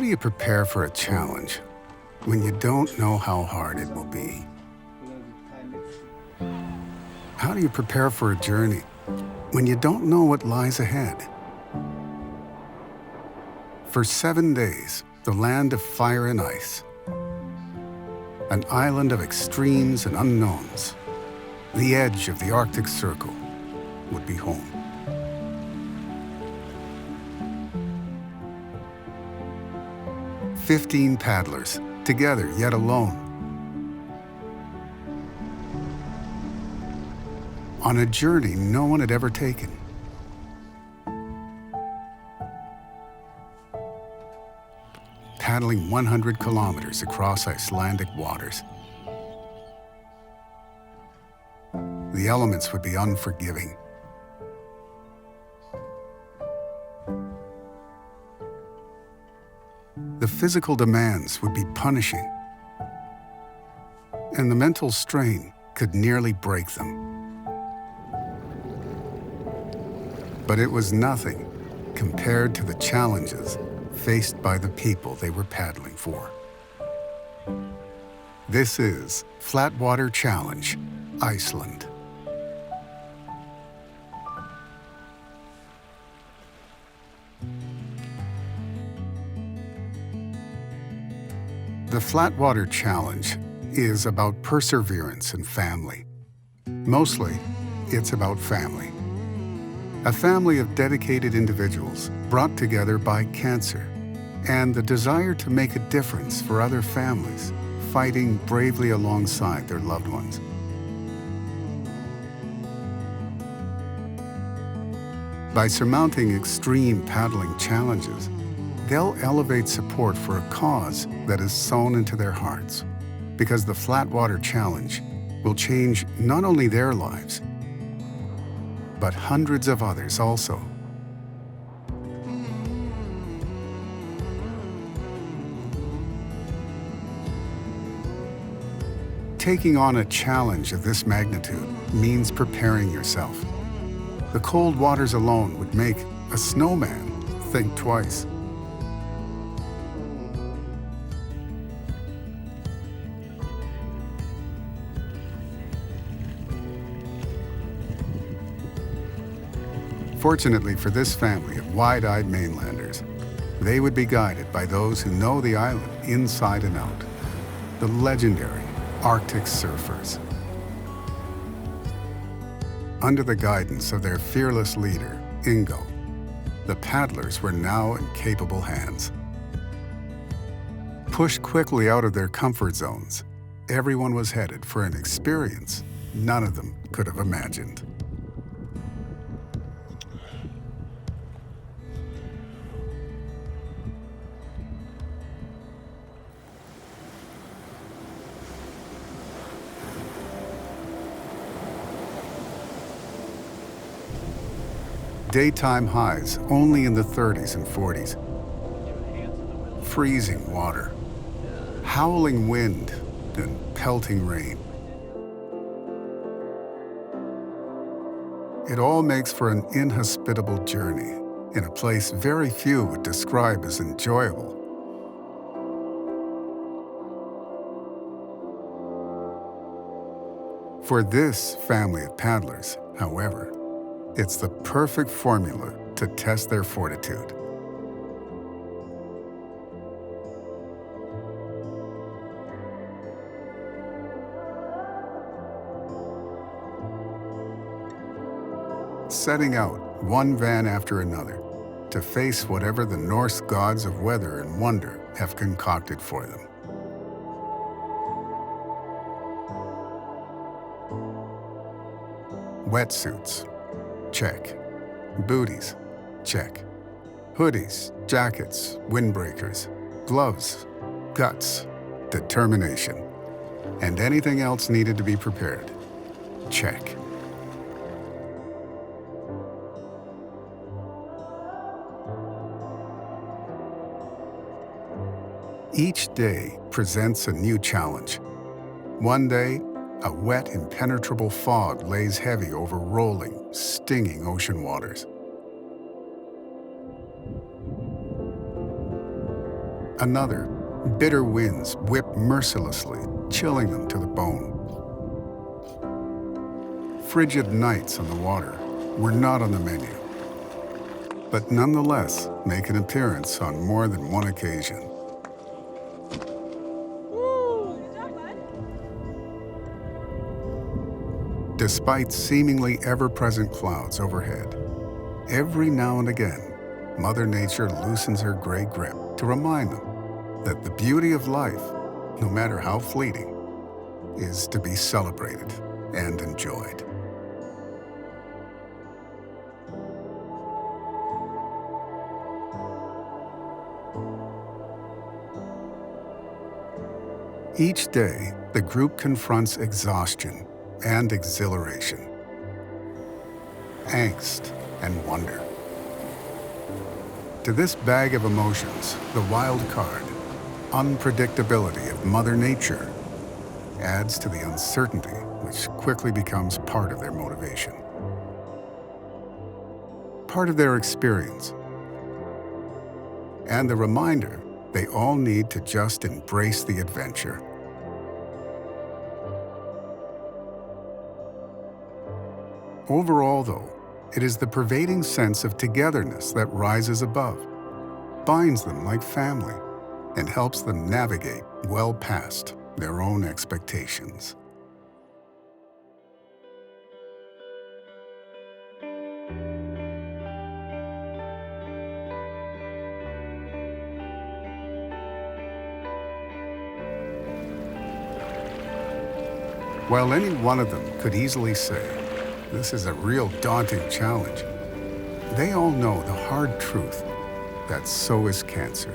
do you prepare for a challenge when you don't know how hard it will be? How do you prepare for a journey when you don't know what lies ahead? For 7 days, the land of fire and ice, an island of extremes and unknowns, the edge of the Arctic Circle would be home. "15 paddlers, together yet alone, on a journey no one had ever taken. Paddling 100 kilometers across Icelandic waters. The elements would be unforgiving. The physical demands would be punishing, and the mental strain could nearly break them. But it was nothing compared to the challenges faced by the people they were paddling for. This is Flatwater Challenge, Iceland. The Flatwater Challenge is about perseverance and family. Mostly, it's about family. A family of dedicated individuals brought together by cancer and the desire to make a difference for other families, fighting bravely alongside their loved ones. By surmounting extreme paddling challenges, they'll elevate support for a cause that is sown into their hearts, because the Flatwater Challenge will change not only their lives, but hundreds of others also. Taking on a challenge of this magnitude means preparing yourself. The cold waters alone would make a snowman think twice. Fortunately for this family of wide-eyed mainlanders, they would be guided by those who know the island inside and out, the legendary Arctic surfers. Under the guidance of their fearless leader, Ingo, the paddlers were now in capable hands. Pushed quickly out of their comfort zones, everyone was headed for an experience none of them could have imagined. Daytime highs only in the 30s and 40s. Freezing water, howling wind, and pelting rain. It all makes for an inhospitable journey in a place very few would describe as enjoyable. For this family of paddlers, however, it's the perfect formula to test their fortitude. Setting out, one van after another, to face whatever the Norse gods of weather and wonder have concocted for them. Wetsuits. Check. Booties, check. Hoodies, jackets, windbreakers, gloves, guts, determination, and anything else needed to be prepared, check. Each day presents a new challenge. One day, a wet, impenetrable fog lays heavy over rolling, stinging ocean waters. Another, bitter winds whip mercilessly, chilling them to the bone. Frigid nights on the water were not on the menu, but nonetheless make an appearance on more than one occasion. Despite seemingly ever-present clouds overhead, every now and again, Mother Nature loosens her gray grip to remind them that the beauty of life, no matter how fleeting, is to be celebrated and enjoyed. Each day, the group confronts exhaustion and exhilaration, angst and wonder. To this bag of emotions, the wild card, unpredictability of Mother Nature, adds to the uncertainty which quickly becomes part of their motivation, part of their experience, and the reminder they all need to just embrace the adventure. Overall, though, it is the pervading sense of togetherness that rises above, binds them like family, and helps them navigate well past their own expectations. While any one of them could easily say, "This is a real daunting challenge," they all know the hard truth that so is cancer.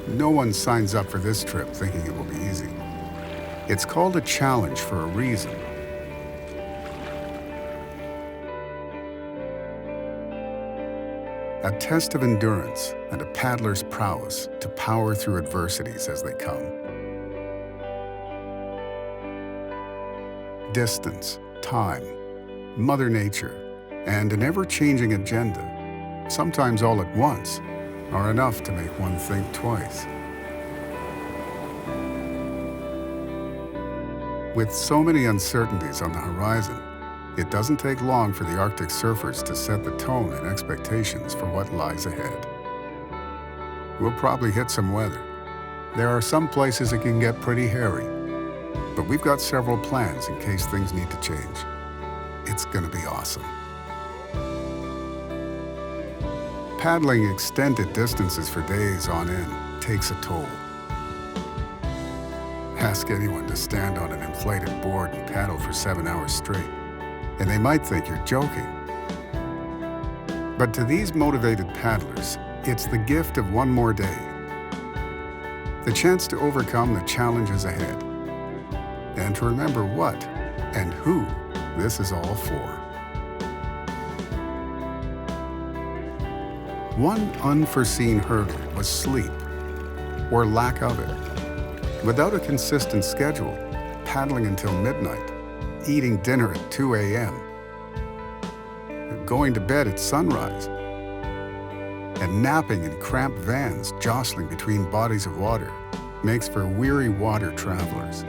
No one signs up for this trip thinking it will be easy. It's called a challenge for a reason. A test of endurance and a paddler's prowess to power through adversities as they come. Distance, time, Mother Nature, and an ever-changing agenda, sometimes all at once, are enough to make one think twice. With so many uncertainties on the horizon, it doesn't take long for the Arctic surfers to set the tone and expectations for what lies ahead. We'll probably hit some weather. There are some places it can get pretty hairy, but we've got several plans in case things need to change. It's gonna be awesome. Paddling extended distances for days on end takes a toll. Ask anyone to stand on an inflated board and paddle for 7 hours straight, and they might think you're joking. But to these motivated paddlers, it's the gift of one more day. The chance to overcome the challenges ahead, and to remember what and who this is all for. One unforeseen hurdle was sleep, or lack of it. Without a consistent schedule, paddling until midnight, eating dinner at 2 a.m., going to bed at sunrise, and napping in cramped vans jostling between bodies of water makes for weary water travelers.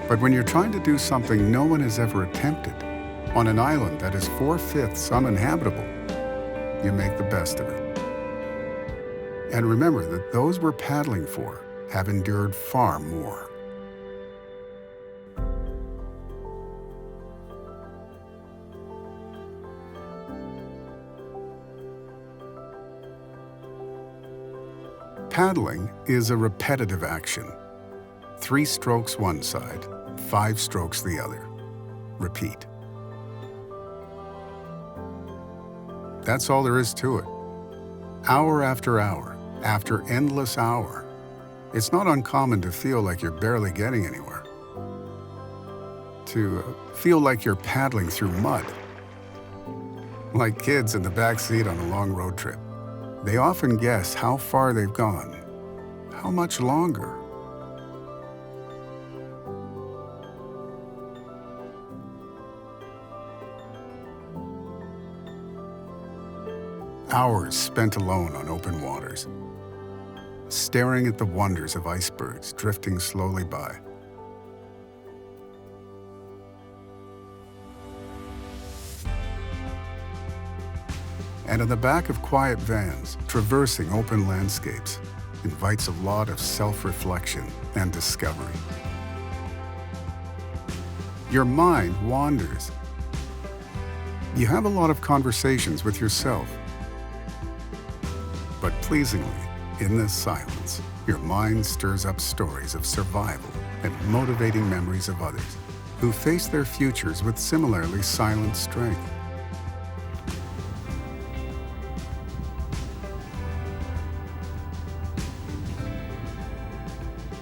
But when you're trying to do something no one has ever attempted, on an island that is 4/5 uninhabitable, you make the best of it. And remember that those we're paddling for have endured far more. Paddling is a repetitive action. 3 strokes one side, 5 strokes the other. Repeat. That's all there is to it. Hour after hour, after endless hour, it's not uncommon to feel like you're barely getting anywhere. To feel like you're paddling through mud. Like kids in the back seat on a long road trip. They often guess how far they've gone, how much longer. Hours spent alone on open waters. staring at the wonders of icebergs drifting slowly by. And in the back of quiet vans, traversing open landscapes invites a lot of self-reflection and discovery. Your mind wanders. You have a lot of conversations with yourself. But pleasingly, in this silence, your mind stirs up stories of survival and motivating memories of others who face their futures with similarly silent strength.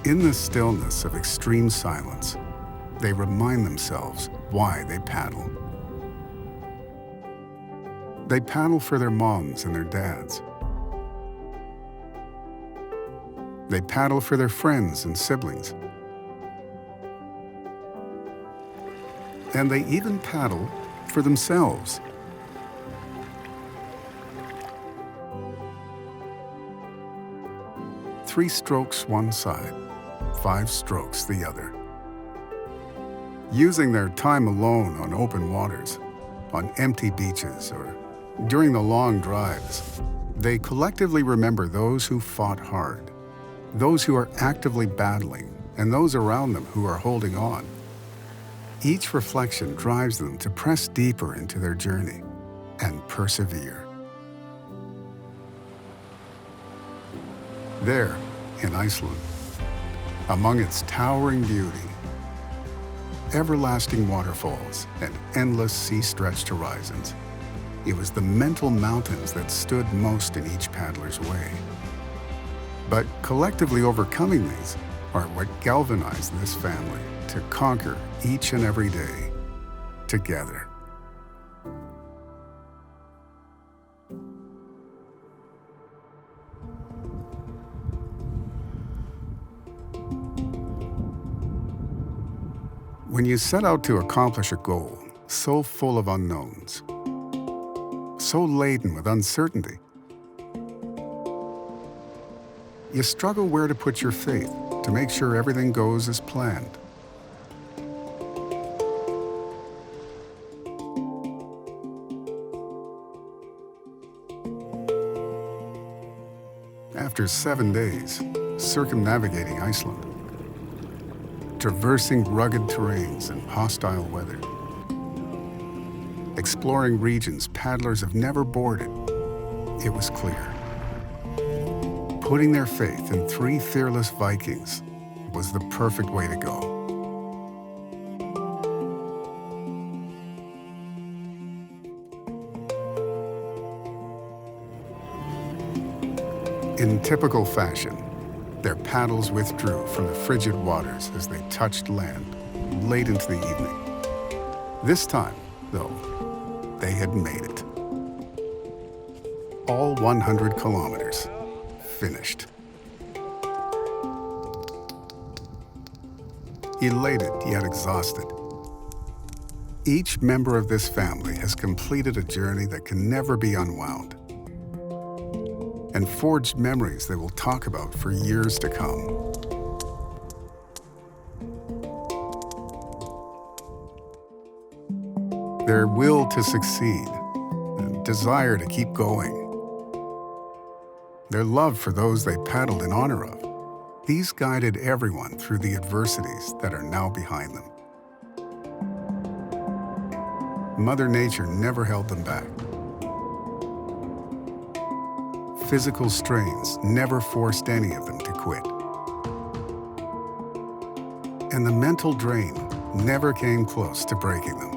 In the stillness of extreme silence, they remind themselves why they paddle. They paddle for their moms and their dads. They paddle for their friends and siblings. And they even paddle for themselves. Three strokes one side, 5 strokes the other. Using their time alone on open waters, on empty beaches, or during the long drives, they collectively remember those who fought hard, those who are actively battling, and those around them who are holding on. Each reflection drives them to press deeper into their journey and persevere. There, in Iceland, among its towering beauty, everlasting waterfalls and endless sea-stretched horizons, it was the mental mountains that stood most in each paddler's way. But collectively overcoming these are what galvanized this family to conquer each and every day together. When you set out to accomplish a goal so full of unknowns, so laden with uncertainty, you struggle where to put your faith to make sure everything goes as planned. After 7 days, circumnavigating Iceland, traversing rugged terrains and hostile weather, exploring regions paddlers have never boarded, it was clear. Putting their faith in 3 fearless Vikings was the perfect way to go. In typical fashion, their paddles withdrew from the frigid waters as they touched land late into the evening. This time, though, they had made it. All 100 kilometers finished. Elated yet exhausted, each member of this family has completed a journey that can never be unwound and forged memories they will talk about for years to come. Their will to succeed and desire to keep going, their love for those they paddled in honor of, these guided everyone through the adversities that are now behind them. Mother Nature never held them back. Physical strains never forced any of them to quit. And the mental drain never came close to breaking them.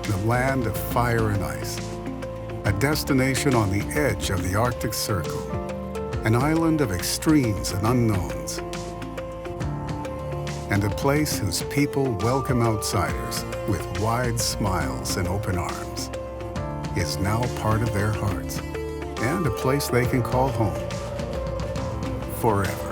The land of fire and ice, a destination on the edge of the Arctic Circle, an island of extremes and unknowns, and a place whose people welcome outsiders with wide smiles and open arms, is now part of their hearts and a place they can call home forever.